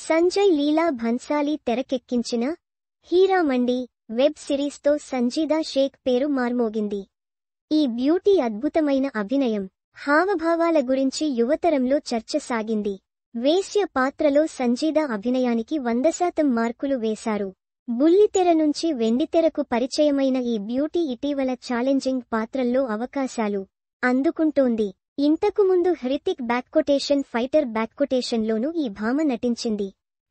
సంజయ్ లీలా భన్సాలీ తెరకెక్కించిన హీరామండి వెబ్ సిరీస్తో సంజీదా షేక్ పేరు మార్మోగింది. ఈ బ్యూటీ అద్భుతమైన అభినయం, హావభావాల గురించి యువతరంలో చర్చ సాగింది. వేశ్య పాత్రలో సంజీదా అభినయానికి 100% మార్కులు వేశారు. బుల్లితెర నుంచి వెండితెరకు పరిచయమైన ఈ బ్యూటీ ఇటీవల ఛాలెంజింగ్ పాత్రల్లో అవకాశాలు అందుకుంటోంది. ఇంతకుముందు హృతిక్ ఫైటర్ లోనూ ఈ భామ నటించింది.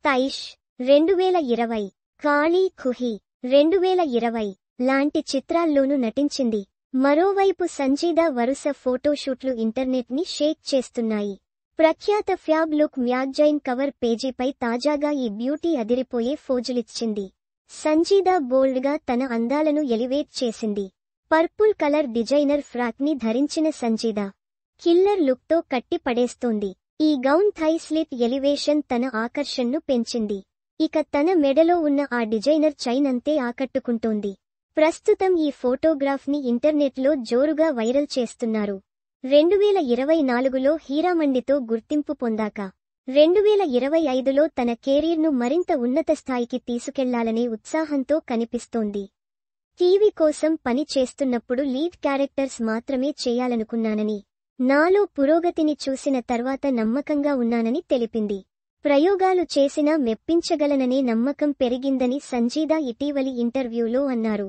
తైష్ 2020, కాళీ ఖుహీ 2020 లాంటి చిత్రాల్లోనూ నటించింది. మరోవైపు సంజీదా వరుస ఫోటోషూట్లు ఇంటర్నెట్ ని షేక్ చేస్తున్నాయి. ప్రఖ్యాత ఫ్యాబ్ లుక్ మ్యాగజైన్ కవర్ పేజీపై తాజాగా ఈ బ్యూటీ అదిరిపోయే ఫోజులిచ్చింది. సంజీదా బోల్డ్ గా తన అందాలను ఎలివేట్ చేసింది. పర్పుల్ కలర్ డిజైనర్ ఫ్రాక్ ని ధరించిన సంజీదా కిల్లర్ లుక్ తో కట్టి పడేస్తోంది. ఈ గౌన్ థై స్లిట్ ఎలివేషన్ తన ఆకర్షణను పెంచింది. ఇక తన మెడలో ఉన్న ఆ డిజైనర్ చైన్ అంతే ఆకట్టుకుంటోంది. ప్రస్తుతం ఈ ఫోటోగ్రాఫ్ ని ఇంటర్నెట్ లో జోరుగా వైరల్ చేస్తున్నారు. 2024లో హీరామండితో గుర్తింపు పొందాక 2025లో తన కెరీర్ను మరింత ఉన్నత స్థాయికి తీసుకెళ్లాలనే ఉత్సాహంతో కనిపిస్తోంది. టీవీ కోసం పని చేస్తున్నప్పుడు లీడ్ క్యారెక్టర్స్ మాత్రమే చేయాలనుకున్నానని, నాలో పురోగతిని చూసిన తర్వాత నమ్మకంగా ఉన్నానని తెలిపింది. ప్రయోగాలు చేసినా మెప్పించగలననే నమ్మకం పెరిగిందని సంజీదా ఇటీవలి ఇంటర్వ్యూలో అన్నారు.